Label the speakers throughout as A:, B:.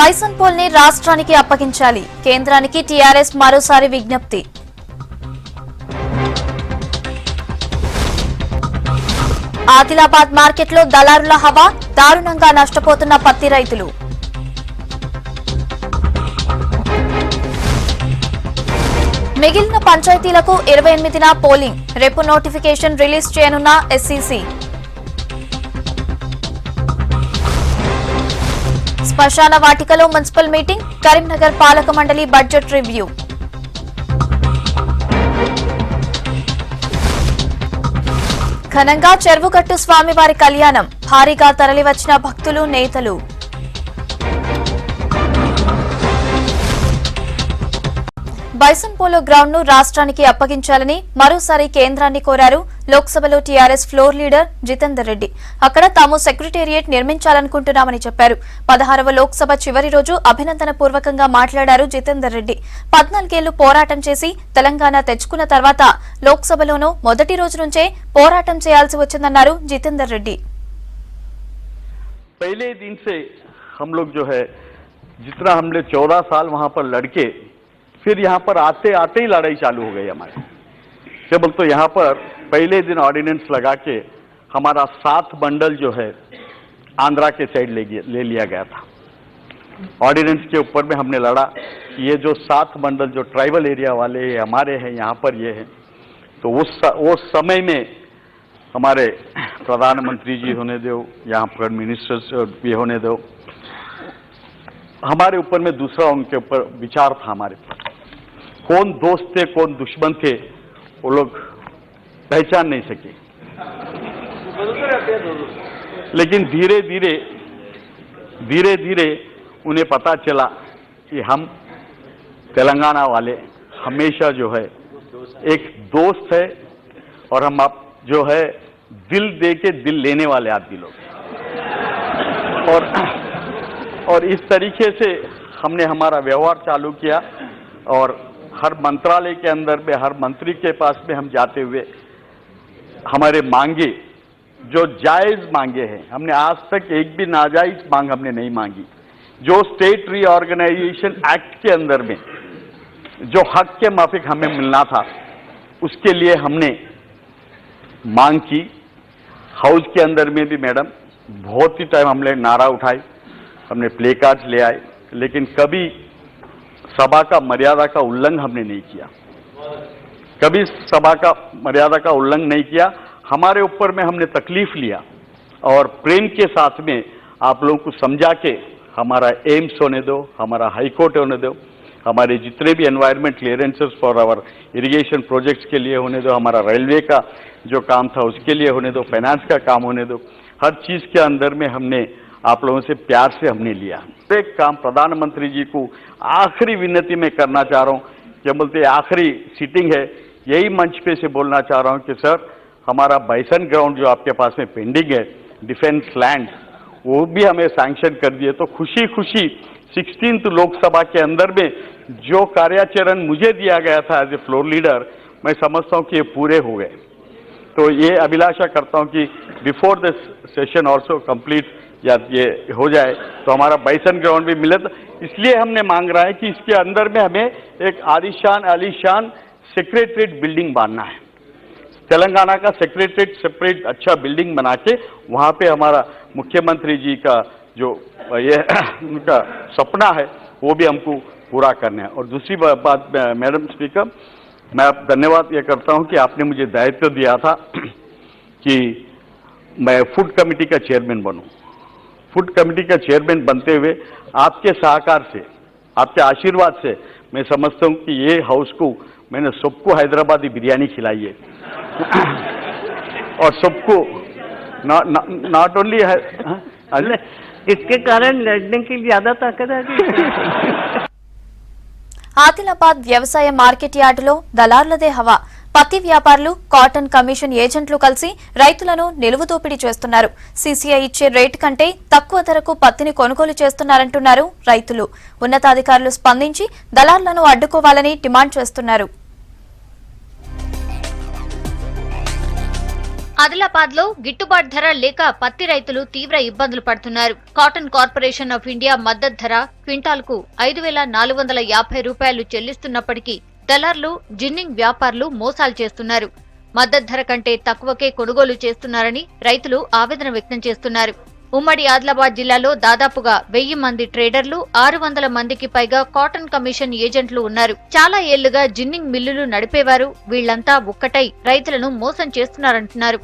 A: Bison pole ని రాష్ట్రానికి అప్పగించాలి. కేంద్రానికి టీఆర్ఎస్ మరోసారి విజ్ఞప్తి. ఆదిలాబాద్ మార్కెట్లో దళారుల హవా, దారుణంగా నష్టపోతున్న పత్తి రైతులు. మిగిలిన పంచాయతీలకు 28న పోలింగ్, రేపు నోటిఫికేషన్ రిలీజ్ చేయనున్న ఎస్సీసీ. శ్మశాన వాటికలో మున్సిపల్ మీటింగ్, కరీంనగర్ పాలక మండలి బడ్జెట్ రివ్యూ. ఘనంగా చెరువుగట్టు స్వామివారి కళ్యాణం, భారీగా తరలివచ్చిన భక్తులు, నేతలు. బైసన్ పోలో గ్రౌండ్ ను రాష్ట్రానికి అప్పగించాలని మరోసారి కేంద్రాన్ని కోరారు లోక్సభలో టీఆర్ఎస్ ఫ్లోర్ లీడర్ జితేందర్ రెడ్డి. అక్కడ తాము సెక్రటేరియట్ నిర్మించాలనుకుంటున్నామని చెప్పారు. 16వ లోక్సభ చివరి రోజు అభినందన పూర్వకంగా మాట్లాడారు జితేందర్ రెడ్డి. 14 ఏళ్లు పోరాటం చేసి తెలంగాణ తెచ్చుకున్న తర్వాత లోక్సభలోనూ మొదటి రోజు నుంచే పోరాటం చేయాల్సి వచ్చిందన్నారు జితేందర్ రెడ్డి.
B: पहले दिन से हम लोग जो है जितना हमने 14 साल वहां पर लड़के फिर यहाँ पर आते आते ही लड़ाई चालू हो गई हमारी। केवल तो यहाँ पर पहले दिन ऑर्डिनेंस लगा के हमारा 7 बंडल जो है आंध्रा के साइड ले लिया गया था। ऑर्डिनेंस के ऊपर में हमने लड़ा कि ये जो 7 बंडल जो ट्राइबल एरिया वाले हमारे हैं यहाँ पर ये हैं। तो उस समय में हमारे प्रधानमंत्री जी होने दो, यहाँ पर मिनिस्टर्स भी होने दो, हमारे ऊपर में दूसरा उनके ऊपर विचार था। हमारे कौन दोस्त थे कौन दुश्मन थे वो लोग पहचान नहीं सके। लेकिन धीरे धीरे उन्हें पता चला कि हम तेलंगाना वाले हमेशा जो है एक दोस्त है और हम आप जो है दिल दे के दिल लेने वाले आदमी लोग। और इस तरीके से हमने हमारा व्यवहार चालू किया और हर मंत्रालय के अंदर में हर मंत्री के पास में हम जाते हुए हमारे मांगे जो जायज मांगे हैं, हमने आज तक एक भी नाजायज मांग हमने नहीं मांगी। जो स्टेट रीऑर्गेनाइजेशन एक्ट के अंदर में जो हक के माफिक हमें मिलना था उसके लिए हमने मांग की। हाउस के अंदर में भी मैडम बहुत ही टाइम हमने नारा उठाई, हमने प्ले कार्ड्स ले आए, लेकिन कभी सभा का मर्यादा का उल्लंघन हमने नहीं किया। कभी सभा का मर्यादा का उल्लंघन नहीं किया। हमारे ऊपर में हमने तकलीफ लिया और प्रेम के साथ में आप लोगों को समझा के हमारा एम्स होने दो, हमारा हाई कोर्ट होने दो, हमारे जितने भी environment clearances for our irrigation projects के लिए होने दो, हमारा रेलवे का जो काम था उसके लिए होने दो, फाइनेंस का काम होने दो, हर चीज़ के अंदर में हमने आप लोगों से प्यार से हमने लिया। एक काम प्रधानमंत्री जी को आखिरी विनती में करना चाह रहा हूँ, क्या बोलते आखिरी सीटिंग है, यही मंच पे से बोलना चाह रहा हूँ कि सर हमारा बाइसन ग्राउंड जो आपके पास में पेंडिंग है डिफेंस लैंड वो भी हमें सैंक्शन कर दिए। तो खुशी 16th लोकसभा के अंदर में जो कार्याचरण मुझे दिया गया था एज ए फ्लोर लीडर, मैं समझता हूँ कि ये पूरे हो गए। तो ये अभिलाषा करता हूँ कि before the session also complete या ये हो जाए तो हमारा बाइसन ग्राउंड भी मिले। तो इसलिए हमने मांग रहा है कि इसके अंदर में हमें एक आलीशान सेक्रेटरीट बिल्डिंग बांधना है। तेलंगाना का सेक्रेटरीट सेपरेट अच्छा बिल्डिंग बना के वहाँ पे हमारा मुख्यमंत्री जी का जो ये उनका सपना है वो भी हमको पूरा करना है। और दूसरी बात मैडम स्पीकर, मैं धन्यवाद ये करता हूँ कि आपने मुझे दायित्व दिया था कि मैं फूड कमेटी का चेयरमैन बनूं। फूड कमेटी का चेयरमैन बनते हुए आपके सहकार से, आपके आशीर्वाद से मैं समझता हूँ कि ये हाउस को मैंने सबको हैदराबादी बिरयानी खिलाई है और सबको नॉट ओनली है
C: इसके कारण लड़ने की ज्यादा ताकत है।
A: ఆదిలాబాద్ వ్యవసాయ మార్కెట్ యార్డులో దళారులదే హవా. పత్తి వ్యాపారులు, కాటన్ కమిషన్ ఏజెంట్లు కలిసి రైతులను నిలువు దోపిడీ చేస్తున్నారు. సీసీఐ ఇచ్చే రేటు కంటే తక్కువ ధరకు పత్తిని కొనుగోలు చేస్తున్నారంటున్నారు రైతులు. ఉన్నతాధికారులు స్పందించి దళారులను అడ్డుకోవాలని డిమాండ్ చేస్తున్నారు. ఆదిలాబాద్ లో గిట్టుబాటు ధర లేక పత్తి రైతులు తీవ్ర ఇబ్బందులు పడుతున్నారు. కాటన్ కార్పొరేషన్ ఆఫ్ ఇండియా మద్దతు ధర క్వింటాల్కు 5,450 రూపాయలు చెల్లిస్తున్నప్పటికీ దళార్లు, జిన్నింగ్ వ్యాపారులు మోసాలు చేస్తున్నారు. మద్దతు ధర కంటే తక్కువకే కొనుగోలు చేస్తున్నారని రైతులు ఆవేదన వ్యక్తం చేస్తున్నారు. ఉమ్మడి ఆదిలాబాద్ జిల్లాలో దాదాపుగా 1000 మంది ట్రేడర్లు, 600 మందికి పైగా కాటన్ కమిషన్ ఏజెంట్లు ఉన్నారు. చాలా ఏళ్లుగా జిన్నింగ్ మిల్లులు నడిపేవారు. వీళ్లంతా ఒక్కటై రైతులను మోసం చేస్తున్నారంటున్నారు.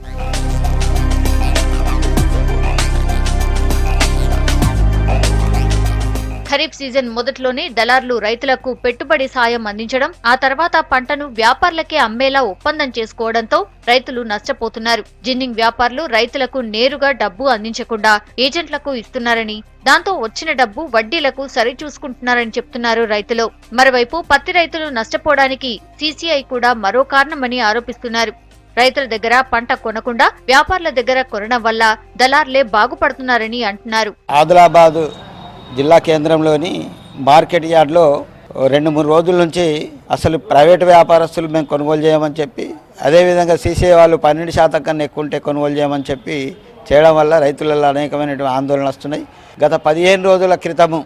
A: ఖరీఫ్ సీజన్ మొదట్లోనే దళార్లు రైతులకు పెట్టుబడి సాయం అందించడం, ఆ తర్వాత పంటను వ్యాపారులకే అమ్మేలా ఒప్పందం చేసుకోవడంతో రైతులు నష్టపోతున్నారు. జిన్నింగ్ వ్యాపారులు రైతులకు నేరుగా డబ్బు అందించకుండా ఏజెంట్లకు ఇస్తున్నారని, దాంతో వచ్చిన డబ్బు వడ్డీలకు సరిచూసుకుంటున్నారని చెప్తున్నారు రైతులు. మరోవైపు పత్తి రైతులు నష్టపోవడానికి సీసీఐ కూడా మరో కారణమని ఆరోపిస్తున్నారు. రైతుల దగ్గర పంట కొనకుండా వ్యాపారుల దగ్గర కొనడం వల్ల దళార్లే బాగుపడుతున్నారని అంటున్నారు.
D: ఆదిలాబాద్ జిల్లా కేంద్రంలోని మార్కెట్ యార్డ్లో 2-3 రోజుల నుంచి అసలు ప్రైవేటు వ్యాపారస్తులు మేము కొనుగోలు చేయమని చెప్పి, అదేవిధంగా సీసీఐ వాళ్ళు 12% కన్నా ఎక్కువ ఉంటే కొనుగోలు చేయమని చెప్పి చేయడం వల్ల రైతులలో అనేకమైనటువంటి ఆందోళనలు వస్తున్నాయి. గత 15 రోజుల క్రితము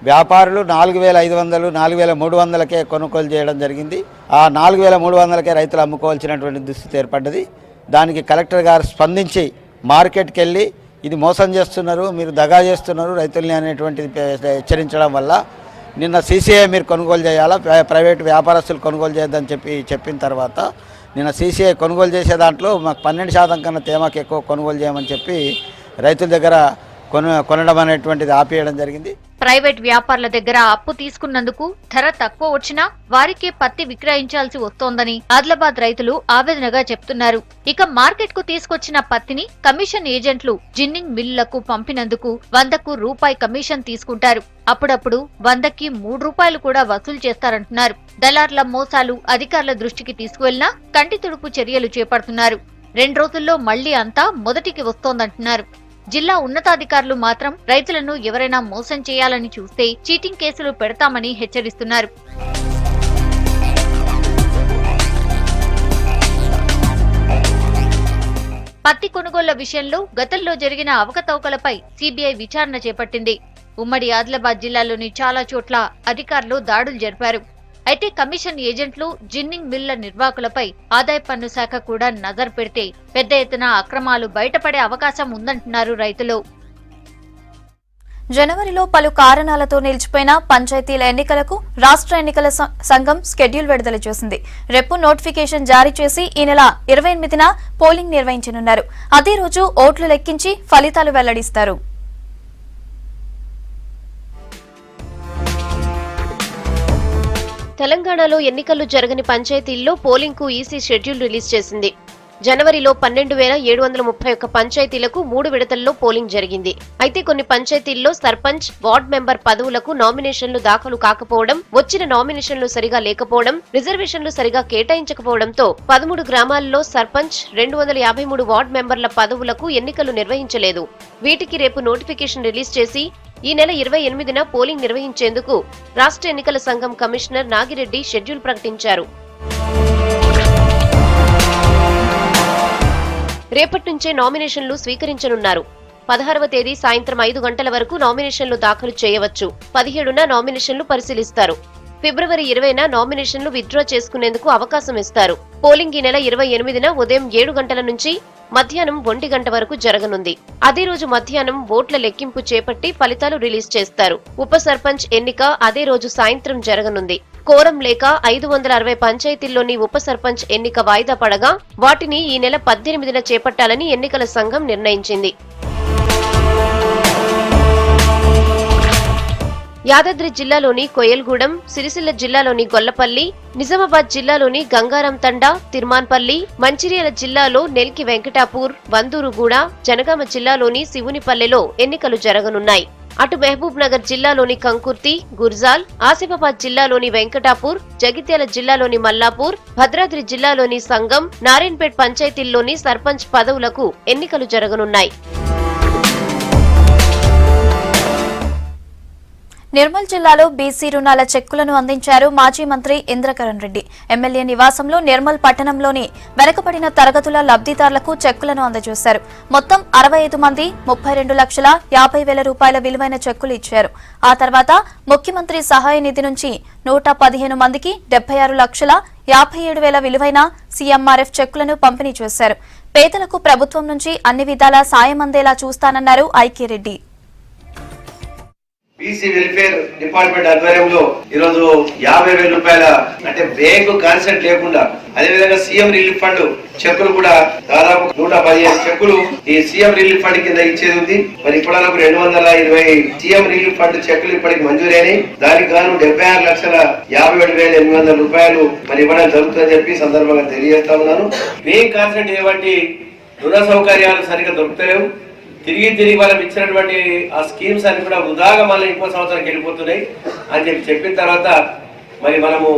D: వ్యాపారులు 4,500, 4,300కే కొనుగోలు చేయడం జరిగింది. ఆ 4,300కే రైతులు అమ్ముకోవాల్సినటువంటి దుస్థితి ఏర్పడ్డది. దానికి కలెక్టర్ గారు స్పందించి మార్కెట్కి వెళ్ళి ఇది మోసం చేస్తున్నారు, మీరు దగా చేస్తున్నారు రైతుల్ని అనేటువంటిది హెచ్చరించడం వల్ల నిన్న సీసీఐ మీరు కొనుగోలు చేయాలా, ప్రైవేటు వ్యాపారస్తులు కొనుగోలు చేయొద్దని చెప్పిన తర్వాత నిన్న సీసీఐ కొనుగోలు చేసే దాంట్లో మాకు 12% కన్నా తేమాకు ఎక్కువ కొనుగోలు చేయమని చెప్పి రైతుల దగ్గర కొనడం అనేటువంటిది ఆపేయడం జరిగింది.
A: ప్రైవేట్ వ్యాపారుల దగ్గర అప్పు తీసుకున్నందుకు ధర తక్కువ వచ్చినా వారికే పత్తి విక్రయించాల్సి వస్తోందని ఆదిలాబాద్ రైతులు ఆవేదనగా చెప్తున్నారు. ఇక మార్కెట్ కు తీసుకొచ్చిన పత్తిని కమిషన్ ఏజెంట్లు జిన్నింగ్ మిల్లులకు పంపినందుకు 100కు రూపాయి కమిషన్ తీసుకుంటారు. అప్పుడప్పుడు 100కి 3 రూపాయలు కూడా వసూలు చేస్తారంటున్నారు. దళార్ల మోసాలు అధికారుల దృష్టికి తీసుకువెళ్లినా కంటి తుడుపు చర్యలు చేపడుతున్నారు. 2 రోజుల్లో మళ్లీ అంతా మొదటికి వస్తోందంటున్నారు. జిల్లా ఉన్నతాధికారులు మాత్రం రైతులను ఎవరైనా మోసం చేయాలని చూస్తే చీటింగ్ కేసులు పెడతామని హెచ్చరిస్తున్నారు. పత్తి కొనుగోళ్ల విషయంలో గతంలో జరిగిన అవకతవకలపై సీబీఐ విచారణ చేపట్టింది. ఉమ్మడి ఆదిలాబాద్ జిల్లాలోని చాలా చోట్ల అధికారులు దాడులు జరిపారు. అయితే కమిషన్ ఏజెంట్లు, జిన్నింగ్ మిల్ల నిర్వాహకులపై ఆదాయ పన్ను శాఖ కూడా నజర్ పెడితే పెద్ద ఎత్తున అక్రమాలు బయటపడే అవకాశం ఉందంటున్నారు రైతులు. జనవరిలో పలు కారణాలతో నిలిచిపోయిన పంచాయతీల ఎన్నికలకు రాష్ట్ర ఎన్నికల సంఘం షెడ్యూల్ విడుదల చేసింది. రేపు నోటిఫికేషన్ జారీ చేసి ఈ నెల 28న పోలింగ్ నిర్వహించనున్నారు. అదే రోజు ఓట్లు లెక్కించి ఫలితాలు వెల్లడిస్తారు.
E: తెలంగాణలో ఎన్నికలు జరగని పంచాయతీల్లో పోలింగ్కు ఈసీ షెడ్యూల్ రిలీజ్ చేసింది. జనవరిలో 12,731 పంచాయతీలకు 3 విడతల్లో పోలింగ్ జరిగింది. అయితే కొన్ని పంచాయతీల్లో సర్పంచ్, వార్డ్ మెంబర్ పదవులకు నామినేషన్లు దాఖలు కాకపోవడం, వచ్చిన నామినేషన్లు సరిగా లేకపోవడం, రిజర్వేషన్లు సరిగా కేటాయించకపోవడంతో 13 గ్రామాల్లో సర్పంచ్, 253 వార్డ్ మెంబర్ల పదవులకు ఎన్నికలు నిర్వహించలేదు. వీటికి రేపు నోటిఫికేషన్ రిలీజ్ చేసి ఈ నెల 28న పోలింగ్ నిర్వహించేందుకు రాష్ట్ర ఎన్నికల సంఘం కమిషనర్ నాగిరెడ్డి షెడ్యూల్ ప్రకటించారు. రేపటి నుంచే నామినేషన్లు స్వీకరించనున్నారు. 16వ తేదీ సాయంత్రం 5 గంటల వరకు నామినేషన్లు దాఖలు చేయవచ్చు. 17న నామినేషన్లు పరిశీలిస్తారు. ఫిబ్రవరి 20న నామినేషన్లు విత్డ్రా చేసుకునేందుకు అవకాశం ఇస్తారు. పోలింగ్ ఈ నెల 28న ఉదయం 7 గంటల నుంచి మధ్యాహ్నం 1 గంట వరకు జరగనుంది. అదే రోజు మధ్యాహ్నం ఓట్ల లెక్కింపు చేపట్టి ఫలితాలు రిలీజ్ చేస్తారు. ఉప సర్పంచ్ ఎన్నిక అదే రోజు సాయంత్రం జరగనుంది. కోరం లేక 560 పంచాయతీల్లోని ఉప సర్పంచ్ ఎన్నిక వాయిదా పడగా వాటిని ఈ నెల 18న చేపట్టాలని ఎన్నికల సంఘం నిర్ణయించింది. యాదాద్రి జిల్లాలోని కొయ్యల్గూడెం, సిరిసిల్ల జిల్లాలోని గొల్లపల్లి, నిజామాబాద్ జిల్లాలోని గంగారం తండా, తిర్మాన్పల్లి, మంచిర్యాల జిల్లాలో నెల్కి వెంకటాపూర్, వందూరుగూడ, జనగామ జిల్లాలోని శివునిపల్లెలో ఎన్నికలు జరగనున్నాయి. అటు మహబూబ్ నగర్ జిల్లాలోని కంకుర్తి, గుర్జాల్, ఆసిఫాబాద్ జిల్లాలోని వెంకటాపూర్, జగిత్యాల జిల్లాలోని మల్లాపూర్, భద్రాద్రి జిల్లాలోని సంగం, నారాయణపేట్ పంచాయతీల్లోని సర్పంచ్ పదవులకు ఎన్నికలు జరగనున్నాయి.
A: నిర్మల్ జిల్లాలో బీసీ రుణాల చెక్కులను అందించారు మాజీ మంత్రి ఇంద్రకరణ్ రెడ్డి. ఎమ్మెల్యే నివాసంలో నిర్మల్ పట్టణంలోని వెనుకబడిన తరగతుల లబ్ధిదారులకు చెక్కులను అందజేశారు. మొత్తం 65 మంది 32,50,000 రూపాయల విలువైన చెక్కులు ఇచ్చారు. ఆ తర్వాత ముఖ్యమంత్రి సహాయ నిధి నుంచి 115 మందికి 76,57,000 విలువైన సీఎంఆర్ఎఫ్ చెక్కులను పంపిణీ చేశారు. పేదలకు ప్రభుత్వం నుంచి అన్ని విధాలా సాయం అందేలా చూస్తానన్నారు IK Reddy.
F: BC welfare department ఆధ్వర్యంలో ఈరోజు 50,000 రూపాయల అంటే బ్యాంకు కాన్సెప్ట్ లేకుండా అదేవిధంగా సీఎం రిలీఫ్ ఫండ్ చెక్కులు కూడా దాదాపు 115 చెక్కులు ఈ సీఎం రిలీఫ్ ఫండ్ కింద ఇచ్చేది ఉంది. మరి ఇప్పటివరకు 220 సీఎం రిలీఫ్ ఫండ్ చెక్కులు ఇప్పటికి మంజూరైనాయి. దానికి గాను 76,57,800 రూపాయలు మరి ఇవ్వడం జరుగుతుందని చెప్పి సందర్భంగా తెలియజేస్తా ఉన్నాను. బ్యాంక్ కాన్సెప్ట్ ఏవంటి రుణ సౌకర్యాలు సరిగ్గా దొరుకుతలేవు. తిరిగి వాళ్ళకి ఇచ్చినటువంటి ఆ స్కీమ్స్ అన్ని కూడా వృధాగా మళ్ళీ ఇంకో సంవత్సరానికి వెళ్ళిపోతున్నాయి అని చెప్పిన తర్వాత మరి మనము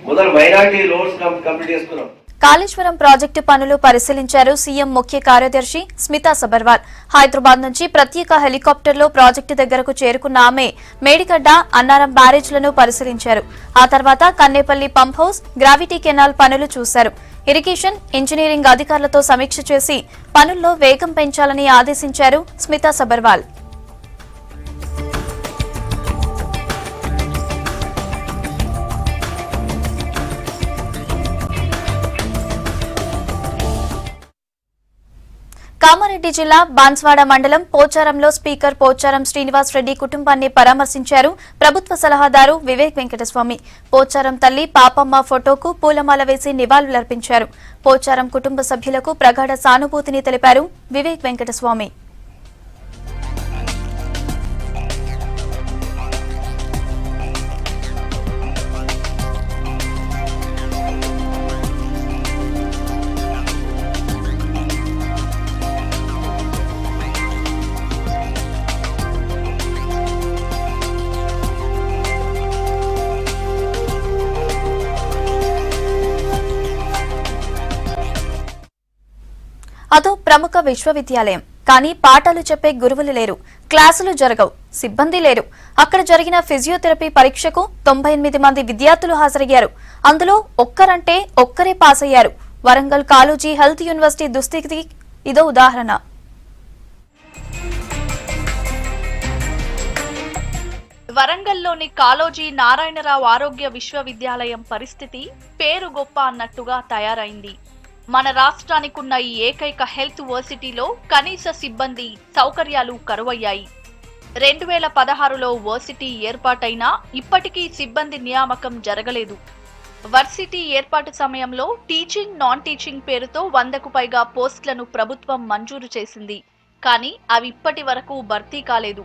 F: మొదలు మైనారిటీ రోడ్స్ కంప్లీట్ చేసుకున్నాం.
A: కాళేశ్వరం ప్రాజెక్టు పనులు పరిశీలించారు సీఎం ముఖ్య కార్యదర్శి స్మితా సబర్వాల్. హైదరాబాద్ నుంచి ప్రత్యేక హెలికాప్టర్లో ప్రాజెక్టు దగ్గరకు చేరుకున్న ఆమె మేడిగడ్డ, అన్నారం బ్యారేజ్లను పరిశీలించారు. ఆ తర్వాత Kannepalli pump house, gravity canal పనులు చూశారు. ఇరిగేషన్, ఇంజనీరింగ్ అధికారులతో సమీక్ష చేసి పనుల్లో వేగం పెంచాలని ఆదేశించారు స్మితా సబర్వాల్. కామారెడ్డి జిల్లా బాన్స్వాడ మండలం పోచారంలో స్పీకర్ పోచారం శ్రీనివాస్ రెడ్డి కుటుంబాన్ని పరామర్శించారు ప్రభుత్వ సలహాదారు వివేక్ వెంకటస్వామి. పోచారం తల్లి పాపమ్మ ఫోటోకు పూలమాల వేసి నివాళులర్పించారు. పోచారం కుటుంబ సభ్యులకు ప్రగాఢ సానుభూతిని తెలిపారు వివేక్ వెంకటస్వామి. అదో ప్రముఖ విశ్వవిద్యాలయం. కానీ పాఠాలు చెప్పే గురువులు లేరు, క్లాసులు జరగవు, సిబ్బంది లేరు. అక్కడ జరిగిన ఫిజియోథెరపీ పరీక్షకు 98 మంది విద్యార్థులు హాజరయ్యారు. అందులో ఒక్కరంటే ఒక్కరే పాస్ అయ్యారు. వరంగల్ కాళోజీ హెల్త్ యూనివర్సిటీ దుస్థితికి ఇదో ఉదాహరణ.
G: వరంగల్లోని కాళోజీ నారాయణరావు ఆరోగ్య విశ్వవిద్యాలయం పరిస్థితి పేరు గొప్ప అన్నట్టుగా తయారైంది. మన రాష్ట్రానికున్న ఈ ఏకైక హెల్త్ వర్సిటీలో కనీస సిబ్బంది, సౌకర్యాలు కరువయ్యాయి. 2016లో వర్సిటీ ఏర్పాటైనా ఇప్పటికీ సిబ్బంది నియామకం జరగలేదు. వర్సిటీ ఏర్పాటు సమయంలో టీచింగ్, నాన్ టీచింగ్ పేరుతో 100కు పైగా పోస్టులను ప్రభుత్వం మంజూరు చేసింది. కానీ అవి ఇప్పటి వరకు భర్తీ కాలేదు.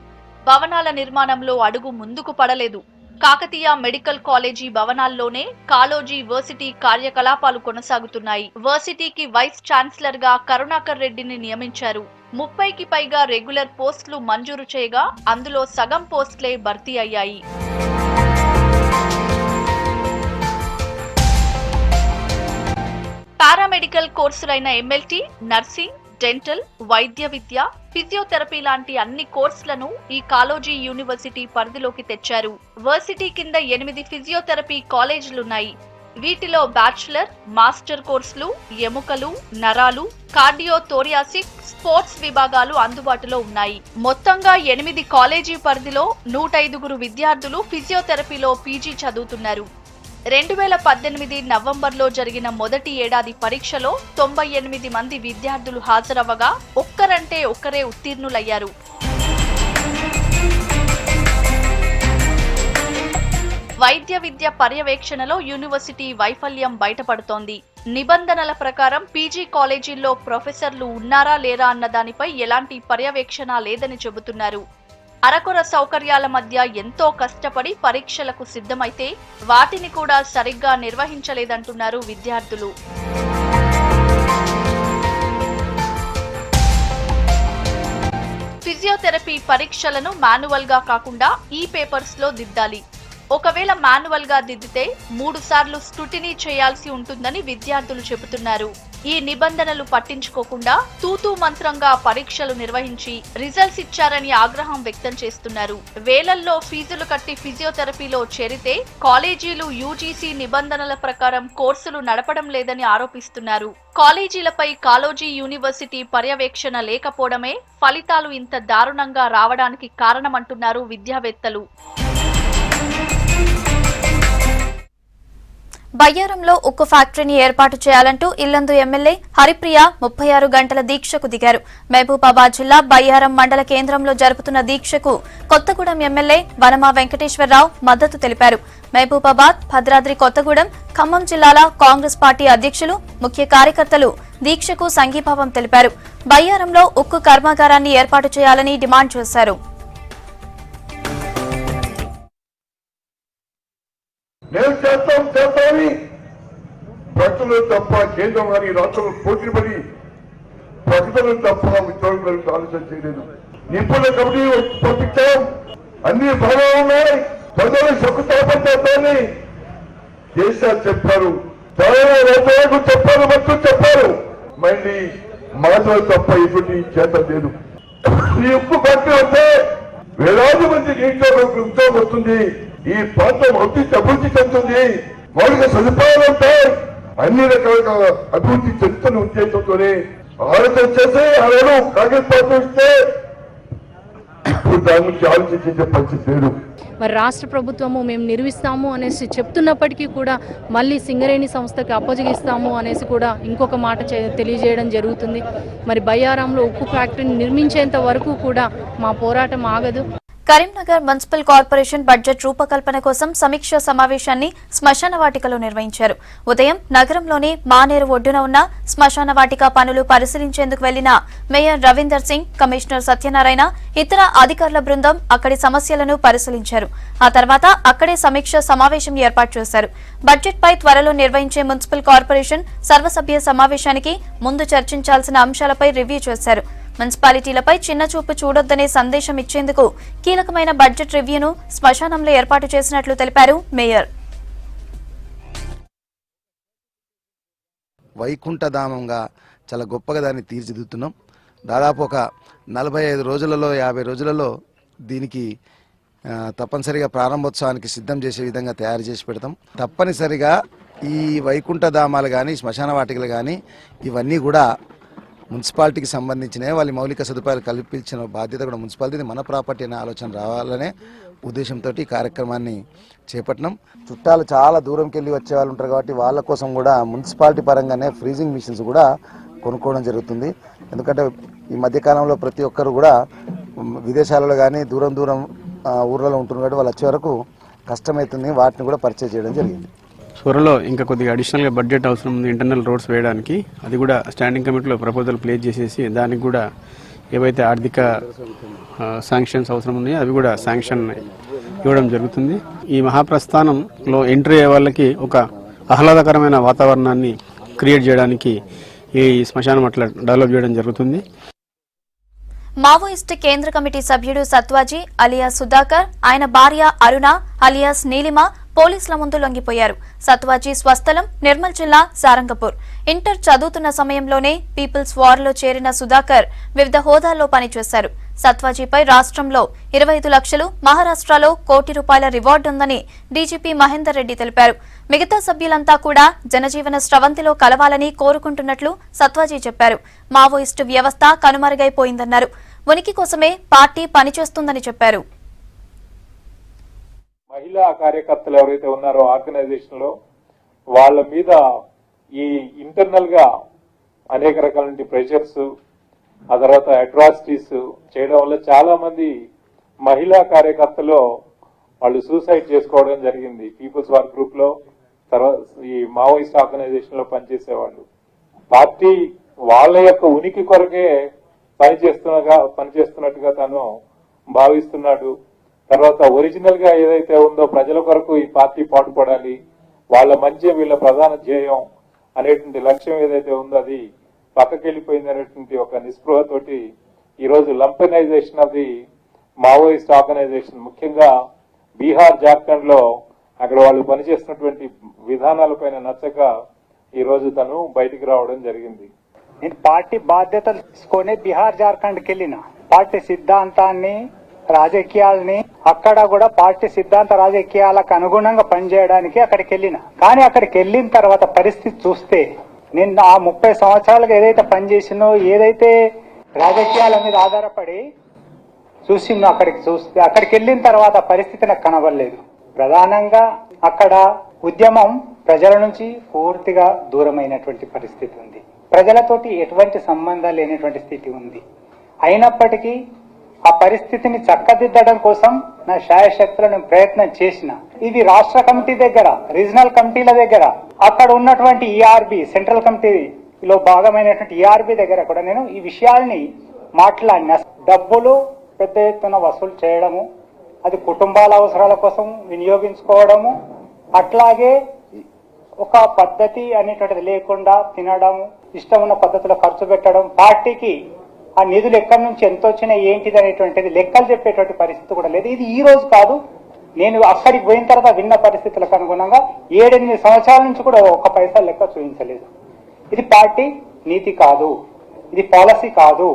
G: భవనాల నిర్మాణంలో అడుగు ముందుకు పడలేదు. కాకతీయ మెడికల్ కాలేజీ భవనాల్లోనే కాళోజీ వర్సిటీ కార్యకలాపాలు కొనసాగుతున్నాయి. వర్సిటీకి వైస్ ఛాన్సలర్ గా కరుణాకర్ రెడ్డిని నియమించారు. 30కి పైగా రెగ్యులర్ పోస్టులు మంజూరు చేయగా అందులో సగం పోస్టులే భర్తీ అయ్యాయి. పారామెడికల్ కోర్సులైన ఎమ్మెల్టీ, నర్సింగ్, డెంటల్, వైద్య విద్య, ఫిజియోథెరపీ లాంటి అన్ని కోర్సులను ఈ కాళోజీ యూనివర్సిటీ పరిధిలోకి తెచ్చారు. వర్సిటీ కింద 8 ఫిజియోథెరపీ కాలేజీలున్నాయి. వీటిలో బ్యాచిలర్, మాస్టర్ కోర్సులు, ఎముకలు, నరాలు, కార్డియో థోరియాసిక్, స్పోర్ట్స్ విభాగాలు అందుబాటులో ఉన్నాయి. మొత్తంగా 8 కాలేజీ పరిధిలో 105 విద్యార్థులు ఫిజియోథెరపీలో పీజీ చదువుతున్నారు. 2018 నవంబర్లో జరిగిన మొదటి ఏడాది పరీక్షలో 98 మంది విద్యార్థులు హాజరవ్వగా ఒక్కరంటే ఒక్కరే ఉత్తీర్ణులయ్యారు. వైద్య విద్య పర్యవేక్షణలో యూనివర్సిటీ వైఫల్యం బయటపడుతోంది. నిబంధనల ప్రకారం పీజీ కాలేజీల్లో ప్రొఫెసర్లు ఉన్నారా లేరా అన్న దానిపై ఎలాంటి పర్యవేక్షణ లేదని చెబుతున్నారు. అరకొర సౌకర్యాల మధ్య ఎంతో కష్టపడి పరీక్షలకు సిద్ధమైతే వాటిని కూడా సరిగ్గా నిర్వహించలేదంటున్నారు విద్యార్థులు. ఫిజియోథెరపీ పరీక్షలను మాన్యువల్ గా కాకుండా ఈ పేపర్స్ లో దిద్దాలి. ఒకవేళ మాన్యువల్ గా దిద్దితే 3 సార్లు స్క్రూటినీ చేయాల్సి ఉంటుందని విద్యార్థులు చెబుతున్నారు. ఈ నిబంధనలు పట్టించుకోకుండా తూతూ మంత్రంగా పరీక్షలు నిర్వహించి రిజల్ట్స్ ఇచ్చారని ఆగ్రహం వ్యక్తం చేస్తున్నారు. వేలల్లో ఫీజులు కట్టి ఫిజియోథెరపీలో చేరితే కాలేజీలు యూజీసీ నిబంధనల ప్రకారం కోర్సులు నడపడం లేదని ఆరోపిస్తున్నారు. కాలేజీలపై కాలోజీ యూనివర్సిటీ పర్యవేక్షణ లేకపోవడమే ఫలితాలు ఇంత దారుణంగా రావడానికి కారణమంటున్నారు విద్యావేత్తలు.
A: బయ్యారంలో ఉక్కు ఫ్యాక్టరీని ఏర్పాటు చేయాలంటూ ఇల్లందు ఎమ్మెల్యే హరిప్రియ 36 గంటల దీక్షకు దిగారు. మహబూబాబాద్ జిల్లా బయ్యారం మండల కేంద్రంలో జరుపుతున్న దీక్షకు కొత్తగూడెం ఎమ్మెల్యే వనమా వెంకటేశ్వరరావు మద్దతు తెలిపారు. మహబూబాబాద్, భద్రాద్రి కొత్తగూడెం, ఖమ్మం జిల్లాల కాంగ్రెస్ పార్టీ అధ్యక్షులు, ముఖ్య కార్యకర్తలు దీక్షకు సంఘీభావం తెలిపారు. బయ్యారంలో ఉక్కు కర్మాగారాన్ని ఏర్పాటు చేయాలని డిమాండ్ చేశారు.
H: చేస్తామని ప్రజలు తప్ప కేంద్రం కానీ రాష్ట్రంలో పోటీ పడి ప్రజలు తప్ప ఉద్యోగం గురించి ఆలోచన చేయలేదు. నిపుణుల కమిటీ పంపించాం, అన్ని బాగా ఉన్నాయి, ప్రజలు శక్తిని దేశాలు చెప్పారు, రైతులకు చెప్పారు, మొత్తం చెప్పారు. మళ్ళీ మాటలు తప్ప ఇటువంటి చేత లేదు. ఈ ఉక్కు ఫ్యాక్టరీ వస్తే వేలాది మంది ఉద్యోగం వస్తుంది, ఈ ప్రాంతం అభివృద్ధి చెందుతుంది, మౌలిక సదుపాయాలు ఉంటాయి, అన్ని రకాలుగా అభివృద్ధి చెందుతున్న ఉద్దేశంతోనే ఆలోచన చేసి ఆనాడు కాంగ్రెస్ పార్టీ ఇస్తే ఇప్పుడు దాని గురించి ఆలోచించే పరిస్థితి లేదు.
I: మరి రాష్ట్ర ప్రభుత్వము మేము నిర్మిస్తాము అనేసి చెప్తున్నప్పటికీ కూడా మళ్ళీ సింగరేణి సంస్థకి అప్పజగిస్తాము అనేసి కూడా ఇంకొక మాట తెలియజేయడం జరుగుతుంది. మరి బయ్యారంలో ఉక్కు ఫ్యాక్టరీని నిర్మించేంత వరకు కూడా మా పోరాటం ఆగదు.
A: కరీంనగర్ మున్సిపల్ కార్పొరేషన్ బడ్జెట్ రూపకల్పన కోసం సమీక్ష సమావేశాన్ని శ్మశాన వాటికలో నిర్వహించారు. ఉదయం నగరంలోని మానేరు ఒడ్డున ఉన్న శ్మశాన వాటిక పనులు పరిశీలించేందుకు వెళ్లిన మేయర్ రవీందర్ సింగ్, కమిషనర్ సత్యనారాయణ, ఇతర అధికారుల బృందం అక్కడి సమస్యలను పరిశీలించారు. ఆ తర్వాత అక్కడే సమీక్ష సమావేశం ఏర్పాటు చేశారు. బడ్జెట్ పై త్వరలో నిర్వహించే మున్సిపల్ కార్పొరేషన్ సర్వసభ్య సమావేశానికి ముందు చర్చించాల్సిన అంశాలపై రివ్యూ చేశారు. మున్సిపాలిటీలపై చిన్నచూపు చూడొద్దనే సందేశం ఇచ్చేందుకు కీలకమైన బడ్జెట్ రివ్యూను శ్మశానంలో ఏర్పాటు చేసినట్లు తెలిపారు మేయర్.
J: వైకుంఠధామంగా చాలా గొప్పగా దాన్ని తీర్చిదిద్దుతున్నాం. దాదాపు ఒక 45 రోజులలో 50 రోజులలో దీనికి తప్పనిసరిగా ప్రారంభోత్సవానికి సిద్ధం చేసే విధంగా తయారు చేసి పెడతాం. తప్పనిసరిగా ఈ వైకుంఠధామాలు కానీ శ్మశాన వాటికలు కానీ ఇవన్నీ కూడా మున్సిపాలిటీకి సంబంధించినవి. వాళ్ళ మౌలిక సదుపాయాలు కల్పించిన బాధ్యత కూడా మున్సిపాలిటీ, మన ప్రాపర్టీ అనే ఆలోచన రావాలనే ఉద్దేశంతో ఈ కార్యక్రమాన్ని చేపట్టినాం. చుట్టాలు చాలా దూరంకి వెళ్ళి వచ్చే వాళ్ళు ఉంటారు కాబట్టి వాళ్ళ కోసం కూడా మున్సిపాలిటీ పరంగానే ఫ్రీజింగ్ మిషన్స్ కూడా కొనుక్కోవడం జరుగుతుంది. ఎందుకంటే ఈ మధ్యకాలంలో ప్రతి ఒక్కరు కూడా విదేశాలలో కానీ దూరం ఊర్లలో ఉంటున్నారు కాబట్టి వాళ్ళు వచ్చే వరకు కష్టమవుతుంది. వాటిని కూడా పర్చేజ్ చేయడం జరిగింది.
K: త్వరలో ఇంకా కొద్దిగా అడిషనల్గా బడ్జెట్ అవసరం ఉంది ఇంటర్నల్ రోడ్స్ వేయడానికి. అది కూడా స్టాండింగ్ కమిటీలో ప్రపోజల్ ప్లేస్ చేసేసి దానికి కూడా ఏవైతే ఆర్థిక శాంక్షన్స్ అవసరం ఉన్నాయో అవి కూడా శాంక్షన్ ఇవ్వడం జరుగుతుంది. ఈ మహాప్రస్థానంలో ఎంట్రీ అయ్యే వాళ్ళకి ఒక ఆహ్లాదకరమైన వాతావరణాన్ని క్రియేట్ చేయడానికి ఈ శ్మశానం అట్లా డెవలప్ చేయడం జరుగుతుంది.
A: మావోయిస్టు కేంద్ర కమిటీ సభ్యుడు సత్వాజీ అలియాస్ సుధాకర్, ఆయన భార్య అరుణ అలియాస్ నీలిమ పోలీసుల ముందు లొంగిపోయారు. సత్వాజీ స్వస్థలం నిర్మల్ జిల్లా సారంగపూర్. ఇంటర్ చదువుతున్న సమయంలోనే పీపుల్స్ వార్ లో చేరిన సుధాకర్ వివిధ హోదాల్లో పనిచేశారు. సత్వాజీపై రాష్ట్రంలో 25 లక్షలు, మహారాష్ట్రలో ₹1 కోటి రివార్డు ఉందని డీజీపీ మహేందర్ రెడ్డి తెలిపారు. మిగతా సభ్యులంతా కూడా జనజీవన స్రవంతిలో కలవాలని కోరుకుంటున్నట్లు సత్వాజీ చెప్పారు. మావోయిస్టు వ్యవస్థ కనుమరుగైపోయిందన్నారు. ఉనికి కోసమే పార్టీ పనిచేస్తుందని చెప్పారు.
L: మహిళా కార్యకర్తలు ఎవరైతే ఉన్నారో ఆర్గనైజేషన్ లో వాళ్ళ మీద ఈ ఇంటర్నల్ గా అనేక రకాల ప్రెషర్స్, ఆ తర్వాత అట్రాసిటీస్ చేయడం వల్ల చాలా మంది మహిళా కార్యకర్తలు వాళ్ళు సూసైడ్ చేసుకోవడం జరిగింది. పీపుల్స్ వార్ గ్రూప్ లో, తర్వాత ఈ మావోయిస్ట్ ఆర్గనైజేషన్ లో పనిచేసేవాళ్ళు. పార్టీ వాళ్ళ యొక్క ఉనికి కొరకే పనిచేస్తున్నట్టుగా తను భావిస్తున్నాడు. తర్వాత ఒరిజినల్ గా ఏదైతే ఉందో ప్రజల కొరకు ఈ పార్టీ పాటుపడాలి, వాళ్ళ మధ్య వీళ్ళ ప్రధాన ధ్యేయం అనేటువంటి లక్ష్యం ఏదైతే ఉందో అది పక్కకెళ్లిపోయింది అనేటువంటి ఒక నిస్పృహతోటి ఈరోజు లంపెనైజేషన్ ఆఫ్ ది మావోయిస్ట్ ఆర్గనైజేషన్, ముఖ్యంగా బీహార్, జార్ఖండ్ లో అక్కడ వాళ్ళు పనిచేస్తున్నటువంటి విధానాలపైన నచ్చక ఈ రోజు తను బయటికి రావడం జరిగింది.
M: నేను పార్టీ బాధ్యతలు తీసుకొని బీహార్ జార్ఖండ్కి వెళ్ళిన పార్టీ సిద్ధాంతాన్ని రాజకీయాలని అక్కడ కూడా పార్టీ సిద్ధాంత రాజకీయాలకు అనుగుణంగా పనిచేయడానికి అక్కడికి వెళ్ళిన. కానీ అక్కడికి వెళ్ళిన తర్వాత పరిస్థితి చూస్తే నేను ఆ 30 సంవత్సరాలుగా ఏదైతే పనిచేసినో ఏదైతే రాజకీయాల మీద ఆధారపడి చూసిందో అక్కడికి వెళ్ళిన తర్వాత పరిస్థితి నాకు కనబడలేదు. ప్రధానంగా అక్కడ ఉద్యమం ప్రజల నుంచి పూర్తిగా దూరమైనటువంటి పరిస్థితి ఉంది. ప్రజలతోటి ఎటువంటి సంబంధాలు లేనటువంటి స్థితి ఉంది. అయినప్పటికీ ఆ పరిస్థితిని చక్కదిద్దడం కోసం నా శాయశక్తులను ప్రయత్నం చేసిన. ఇది రాష్ట్ర కమిటీ దగ్గర, రీజనల్ కమిటీల దగ్గర, అక్కడ ఉన్నటువంటి ఈఆర్బి సెంట్రల్ కమిటీలో భాగమైనటువంటి ఈఆర్బి దగ్గర కూడా నేను ఈ విషయాల్ని మాట్లాడిన. డబ్బులు పెద్ద ఎత్తున వసూలు చేయడము, అది కుటుంబాల అవసరాల కోసం వినియోగించుకోవడము, అట్లాగే ఒక పద్ధతి అనేటువంటిది లేకుండా తినడం, ఇష్టం ఉన్న పద్ధతిలో ఖర్చు పెట్టడం, పార్టీకి ఆ నిధులు ఎక్కడి నుంచి ఎంత వచ్చినాయి ఏంటిది అనేటువంటిది లెక్కలు చెప్పేటువంటి పరిస్థితి కూడా లేదు. ఇది ఈ రోజు కాదు, నేను అక్కడికి పోయిన తర్వాత విన్న పరిస్థితులకు అనుగుణంగా 7-8 సంవత్సరాల నుంచి కూడా ఒక్క పైసా లెక్క చూపించలేదు. ఇది పార్టీ నీతి కాదు, ఇది పాలసీ కాదు.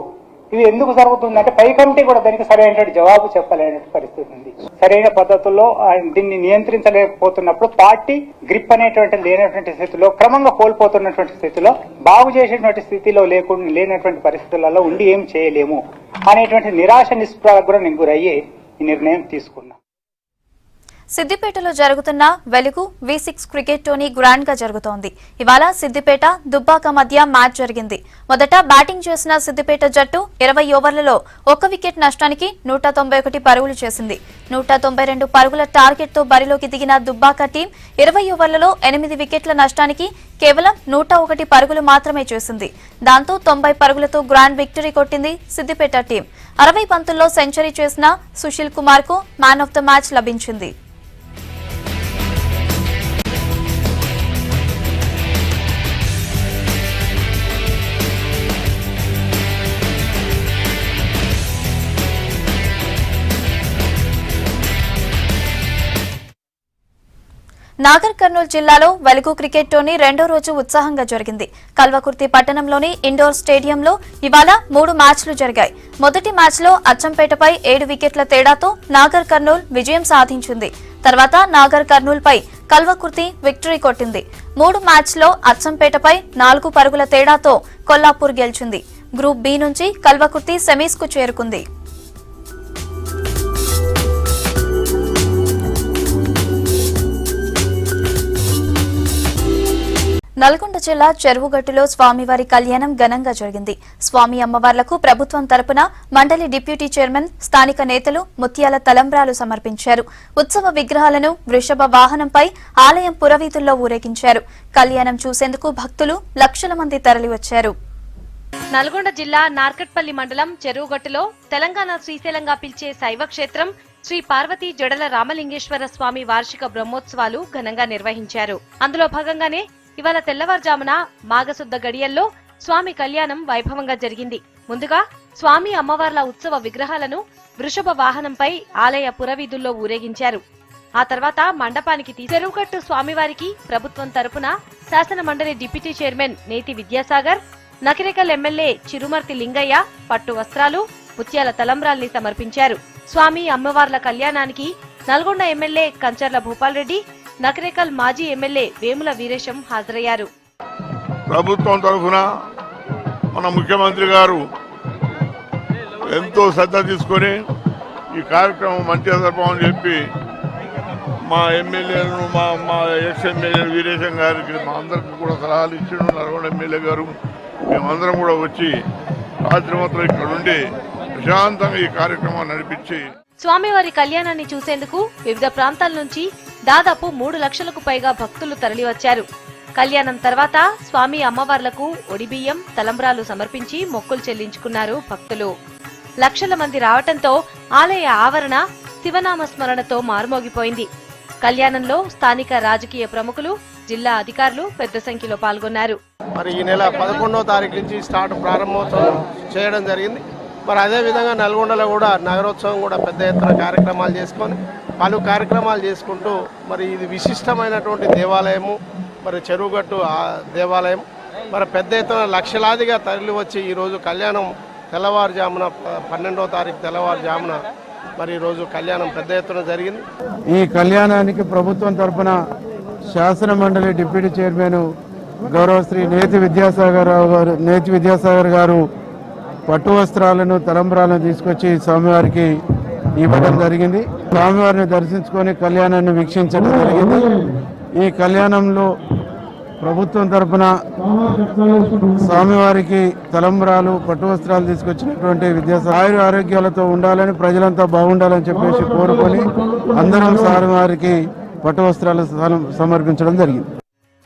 M: ఇది ఎందుకు జరుగుతుందంటే పై కమిటీ కూడా దానికి సరైనటువంటి జవాబు చెప్పలేనటువంటి పరిస్థితి ఉంది. సరైన పద్ధతుల్లో దీన్ని నియంత్రించలేకపోతున్నప్పుడు పార్టీ గ్రిప్ అనేటువంటి లేనటువంటి స్థితిలో, క్రమంగా కోల్పోతున్నటువంటి స్థితిలో, బాగు చేసేటువంటి స్థితిలో లేనటువంటి పరిస్థితులలో ఉండి ఏం చేయలేము అనేటువంటి నిరాశ నిస్పృహకు కూడా నేను గురయ్యే ఈ నిర్ణయం తీసుకున్నా.
A: సిద్దిపేటలో జరుగుతున్న వెలుగు V6 క్రికెట్ టోర్నీ గ్రాండ్ గా జరుగుతోంది. ఇవాళ సిద్దిపేట దుబ్బాక మధ్య మ్యాచ్ జరిగింది. మొదట బ్యాటింగ్ చేసిన సిద్దిపేట జట్టు 20 ఓవర్లలో 1 వికెట్ నష్టానికి 191 పరుగులు చేసింది. 192 పరుగుల టార్గెట్ తో బరిలోకి దిగిన దుబ్బాక టీం 20 ఓవర్లలో 8 వికెట్ల నష్టానికి కేవలం 101 పరుగులు మాత్రమే చేసింది. దాంతో 90 పరుగులతో గ్రాండ్ విక్టరీ కొట్టింది సిద్దిపేట టీం. 60 బంతుల్లో సెంచరీ చేసిన సుశీల్ కుమార్ కు మ్యాన్ ఆఫ్ ద మ్యాచ్ లభించింది. నాగర్ కర్నూలు జిల్లాలో వెలుగు క్రికెట్ టోర్నీ రెండో రోజు ఉత్సాహంగా జరిగింది. కల్వకుర్తి పట్టణంలోని ఇండోర్ స్టేడియంలో ఇవాళ 3 మ్యాచ్లు జరిగాయి. మొదటి మ్యాచ్లో అచ్చంపేటపై 7 వికెట్ల తేడాతో నాగర్ కర్నూలు విజయం సాధించింది. తర్వాత నాగర్ కర్నూలుపై కల్వకుర్తి విక్టరీ కొట్టింది. 3 మ్యాచ్లో అచ్చంపేటపై 4 పరుగుల తేడాతో కొల్లాపూర్ గెలిచింది. గ్రూప్ బి నుంచి కల్వకుర్తి సెమీస్ కు చేరుకుంది. నల్గొండ జిల్లా చెరువుగట్టులో స్వామివారి కళ్యాణం ఘనంగా జరిగింది. స్వామి అమ్మవార్లకు ప్రభుత్వం తరపున మండలి డిప్యూటీ చైర్మన్, స్థానిక నేతలు ముత్యాల తలంబ్రాలు సమర్పించారు. ఉత్సవ విగ్రహాలను వృషభ వాహనంపై ఆలయం పురవీధుల్లో ఊరేగించారు. కళ్యాణం చూసేందుకు భక్తులు లక్షల మంది తరలివచ్చారు.
N: నల్గొండ జిల్లా నార్కట్పల్లి మండలం చెరువుగట్టులో తెలంగాణ శ్రీశైలంగా పిలిచే శైవ క్షేత్రం శ్రీ పార్వతీ జడల రామలింగేశ్వర స్వామి వార్షిక బ్రహ్మోత్సవాలు ఘనంగా నిర్వహించారు. అందులో భాగంగానే ఇవాళ తెల్లవారుజామున మాఘశుద్ధ గడియల్లో స్వామి కళ్యాణం వైభవంగా జరిగింది. ముందుగా స్వామి అమ్మవార్ల ఉత్సవ విగ్రహాలను వృషభ వాహనంపై ఆలయ పురవీధుల్లో ఊరేగించారు. ఆ తర్వాత మండపానికి చెరువుగట్టు స్వామివారికి ప్రభుత్వం తరపున శాసన మండలి డిప్యూటీ చైర్మన్ నేతి విద్యాసాగర్, నకిరేకల్ ఎమ్మెల్యే చిరుమర్తి లింగయ్య పట్టు వస్త్రాలు, ముత్యాల తలంబ్రాల్ని సమర్పించారు. స్వామి అమ్మవార్ల కళ్యాణానికి నల్గొండ ఎమ్మెల్యే కంచర్ల భూపాల్ రెడ్డి, నకిరేకల్ మాజీ ఎమ్మెల్యే వేముల వీరేశం హాజరయ్యారు.
H: ప్రభుత్వం తరఫున మన ముఖ్యమంత్రి గారు ఎంతో శ్రద్ధ తీసుకొని ఈ కార్యక్రమం మంచిగా జరపాలని చెప్పి మా ఎమ్మెల్యేలను మా ఎక్స్ ఎమ్మెల్యే వీరేశం గారికి మా అందరికి కూడా సలహాలు ఇచ్చిండు. నల్గొండ ఎమ్మెల్యే గారు మేమందరం కూడా వచ్చి రాత్రి మొత్తం ఇక్కడ ఉండి ప్రశాంతంగా ఈ కార్యక్రమాన్ని నడిపించి
N: స్వామివారి కళ్యాణాన్ని చూసేందుకు వివిధ ప్రాంతాల నుంచి దాదాపు 3 లక్షలకు పైగా భక్తులు తరలివచ్చారు. కళ్యాణం తర్వాత స్వామి అమ్మవార్లకు ఒడిబియ్యం, తలంబ్రాలు సమర్పించి మొక్కులు చెల్లించుకున్నారు భక్తులు. లక్షల మంది రావటంతో ఆలయ ఆవరణ శివనామ స్మరణతో మారుమోగిపోయింది. కళ్యాణంలో స్థానిక రాజకీయ ప్రముఖులు, జిల్లా అధికారులు పెద్ద సంఖ్యలో పాల్గొన్నారు.
O: మరి ఈ నెల 11వ తారీఖు నుంచి ప్రారంభోత్సవం చేయడం జరిగింది. మరి అదేవిధంగా నల్గొండలో కూడా నగరోత్సవం కూడా పెద్ద ఎత్తున కార్యక్రమాలు చేసుకొని పలు కార్యక్రమాలు చేసుకుంటూ మరి ఇది విశిష్టమైనటువంటి దేవాలయము, మరి చెరువుగట్టు దేవాలయం మరి పెద్ద ఎత్తున లక్షలాదిగా తరలి వచ్చి ఈరోజు కళ్యాణం తెల్లవారుజామున 12వ తారీఖు తెల్లవారుజామున మరి ఈరోజు కళ్యాణం పెద్ద ఎత్తున జరిగింది.
P: ఈ కళ్యాణానికి ప్రభుత్వం తరఫున శాసన మండలి డిప్యూటీ చైర్మన్ గౌరవ శ్రీ నేతి విద్యాసాగర్ గారు పట్టు వస్త్రాలను తలంబ్రాలను తీసుకొచ్చి స్వామివారికి ఇవ్వడం జరిగింది. స్వామివారిని దర్శించుకొని కళ్యాణాన్ని వీక్షించడం జరిగింది. ఈ కళ్యాణంలో ప్రభుత్వం తరఫున స్వామివారికి తలంబ్రాలు పట్టు వస్త్రాలు తీసుకొచ్చినటువంటి విద్యాసాగర్ ఆరోగ్యాలతో ఉండాలని, ప్రజలంతా బాగుండాలని చెప్పేసి కోరుకొని అందరం స్వామివారికి పట్టు వస్త్రాలు సమర్పించడం జరిగింది.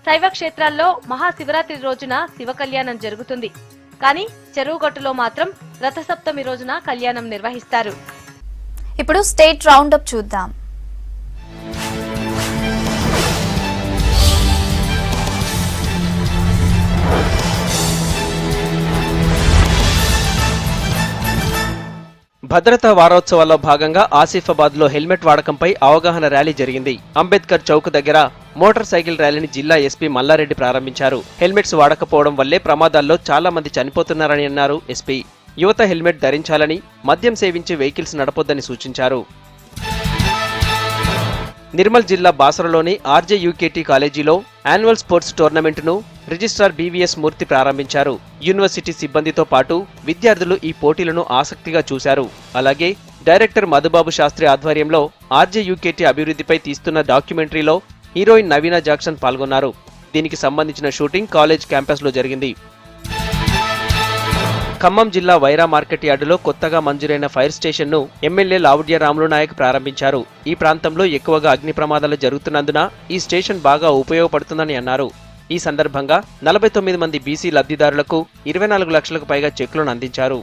N: శైవ క్షేత్రాల్లో మహాశివరాత్రి రోజున శివ కళ్యాణం జరుగుతుంది. కానీ చెరువుగట్టులో మాత్రం రథసప్తమి రోజున కళ్యాణం నిర్వహిస్తారు.
A: ఇప్పుడు స్టేట్ రౌండ్ అప్ చూద్దాం.
Q: భద్రతా వారోత్సవాల్లో భాగంగా ఆసిఫాబాద్ లో హెల్మెట్ వాడకంపై అవగాహన ర్యాలీ జరిగింది. అంబేద్కర్ చౌక్ దగ్గర మోటార్ సైకిల్ ర్యాలీని జిల్లా ఎస్పీ మల్లారెడ్డి ప్రారంభించారు. హెల్మెట్స్ వాడకపోవడం వల్లే ప్రమాదాల్లో చాలా మంది చనిపోతున్నారని అన్నారు ఎస్పీ. యువత హెల్మెట్ ధరించాలని, మద్యం సేవించి వెహికల్స్ నడపొద్దని సూచించారు. నిర్మల్ జిల్లా బాసరలోని ఆర్జేయూకేటీ కాలేజీలో యాన్యువల్ స్పోర్ట్స్ టోర్నమెంట్ను రిజిస్ట్రార్ బీవీఎస్ మూర్తి ప్రారంభించారు. యూనివర్సిటీ సిబ్బందితో పాటు విద్యార్థులు ఈ పోటీలను ఆసక్తిగా చూశారు. అలాగే డైరెక్టర్ మధుబాబు శాస్త్రి ఆధ్వర్యంలో ఆర్జేయూకేటీ అభివృద్ధిపై తీస్తున్న డాక్యుమెంటరీలో హీరోయిన్ నవీనా జాక్సన్ పాల్గొన్నారు. దీనికి సంబంధించిన షూటింగ్ కాలేజ్ క్యాంపస్లో జరిగింది. ఖమ్మం జిల్లా వైరా మార్కెట్ యార్డులో కొత్తగా మంజూరైన ఫైర్ స్టేషన్ను ఎమ్మెల్యే లావుడ్య రాములు నాయక్ ప్రారంభించారు. ఈ ప్రాంతంలో ఎక్కువగా అగ్ని ప్రమాదాలు జరుగుతున్నందున ఈ స్టేషన్ బాగా ఉపయోగపడుతుందని అన్నారు. ఈ సందర్భంగా 49 మంది బీసీ లబ్ధిదారులకు 24 లక్షలకు పైగా చెక్కులను అందించారు.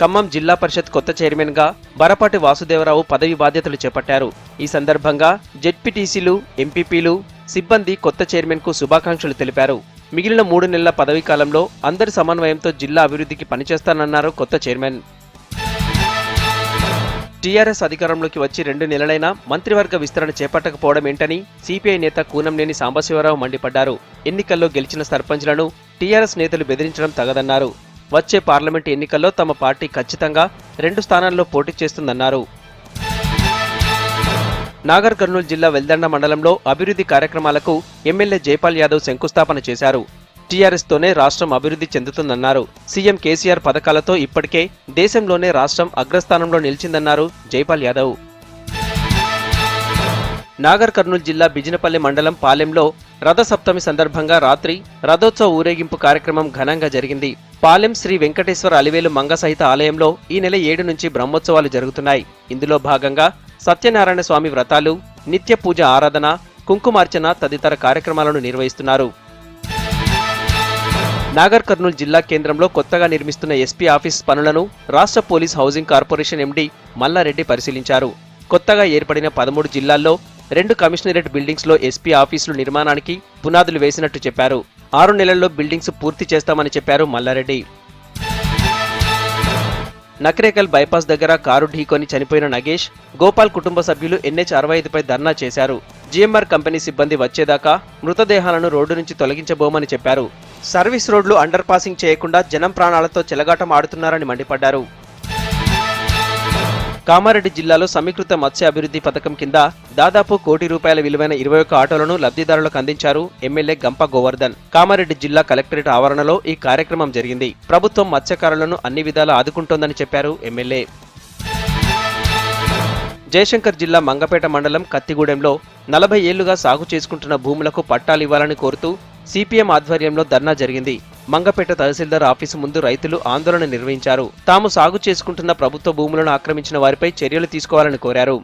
Q: ఖమ్మం జిల్లా పరిషత్ కొత్త చైర్మన్ గా బరపాటి వాసుదేవరావు పదవి బాధ్యతలు చేపట్టారు. ఈ సందర్భంగా జెడ్పీటీసీలు, ఎంపీపీలు, సిబ్బంది కొత్త చైర్మన్ కు శుభాకాంక్షలు తెలిపారు. మిగిలిన 3 నెలల పదవీ కాలంలో అందరి సమన్వయంతో జిల్లా అభివృద్ధికి పనిచేస్తానన్నారు కొత్త చైర్మన్. టీఆర్ఎస్ అధికారంలోకి వచ్చి 2 నెలలైనా మంత్రివర్గ విస్తరణ చేపట్టకపోవడం ఏంటని సిపిఐ నేత కూనంనేని సాంబశివరావు మండిపడ్డారు. ఎన్నికల్లో గెలిచిన సర్పంచ్లను టీఆర్ఎస్ నేతలు బెదిరించడం తగదన్నారు. వచ్చే పార్లమెంటు ఎన్నికల్లో తమ పార్టీ ఖచ్చితంగా 2 స్థానాల్లో పోటీ చేస్తుందన్నారు. నాగర్ కర్నూలు జిల్లా వెల్దండ మండలంలో అభివృద్ధి కార్యక్రమాలకు ఎమ్మెల్యే జైపాల్ యాదవ్ శంకుస్థాపన చేశారు. టీఆర్ఎస్ తోనే రాష్ట్రం అభివృద్ధి చెందుతుందన్నారు. సీఎం కేసీఆర్ పథకాలతో ఇప్పటికే దేశంలోనే రాష్ట్రం అగ్రస్థానంలో నిలిచిందన్నారు జైపాల్ యాదవ్. నాగర్ కర్నూలు జిల్లా బిజినపల్లి మండలం పాలెంలో రథసప్తమి సందర్భంగా రాత్రి రథోత్సవ ఊరేగింపు కార్యక్రమం ఘనంగా జరిగింది. పాలెం శ్రీ వెంకటేశ్వర అలివేలు మంగ సహిత ఆలయంలో ఈ నెల 7 నుంచి బ్రహ్మోత్సవాలు జరుగుతున్నాయి. ఇందులో భాగంగా సత్యనారాయణ స్వామి వ్రతాలు, నిత్య పూజ ఆరాధన, కుంకుమార్చన తదితర కార్యక్రమాలను నిర్వహిస్తున్నారు. నాగర్ కర్నూలు జిల్లా కేంద్రంలో కొత్తగా నిర్మిస్తున్న ఎస్పీ ఆఫీస్ పనులను రాష్ట్ర police housing corporation MD Malla Reddy పరిశీలించారు. కొత్తగా ఏర్పడిన 13 జిల్లాల్లో 2 కమిషనరేట్ బిల్డింగ్స్ లో ఎస్పీ ఆఫీసులు నిర్మాణానికి పునాదులు వేసినట్టు చెప్పారు. 6 నెలల్లో బిల్డింగ్స్ పూర్తి చేస్తామని చెప్పారు మల్లారెడ్డి. నకరేకల్ బైపాస్ దగ్గర కారు ఢీకొని చనిపోయిన నగేష్, గోపాల్ కుటుంబ సభ్యులు NH-65పై ధర్నా చేశారు. జీఎంఆర్ కంపెనీ సిబ్బంది వచ్చేదాకా మృతదేహాలను రోడ్డు నుంచి తొలగించబోమని చెప్పారు. సర్వీస్ రోడ్లు అండర్ పాసింగ్ చేయకుండా జనం ప్రాణాలతో చెలగాటం ఆడుతున్నారని మండిపడ్డారు. కామారెడ్డి జిల్లాలో సమీకృత మత్స్య అభివృద్ధి పథకం కింద దాదాపు ₹1 కోటి విలువైన 21 ఆటోలను లబ్ధిదారులకు అందించారు ఎమ్మెల్యే గంప గోవర్ధన్. కామారెడ్డి జిల్లా కలెక్టరేట్ ఆవరణలో ఈ కార్యక్రమం జరిగింది. ప్రభుత్వం మత్స్యకారులను అన్ని విధాలా ఆదుకుంటోందని చెప్పారు ఎమ్మెల్యే. జయశంకర్ జిల్లా మంగపేట మండలం కత్తిగూడెంలో 40 ఏళ్లుగా సాగు చేసుకుంటున్న భూములకు పట్టాలివ్వాలని కోరుతూ సిపిఎం ఆధ్వర్యంలో ధర్నా జరిగింది. మంగపేట తహసీల్దార్ ఆఫీసు ముందు రైతులు ఆందోళన నిర్వహించారు. తాము సాగు చేసుకుంటున్న ప్రభుత్వ భూములను ఆక్రమించిన వారిపై చర్యలు తీసుకోవాలని కోరారు.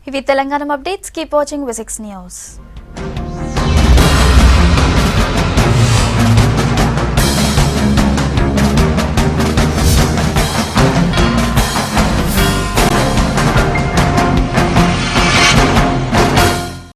A: ఇవి Telangana updates. Keep watching V6 news.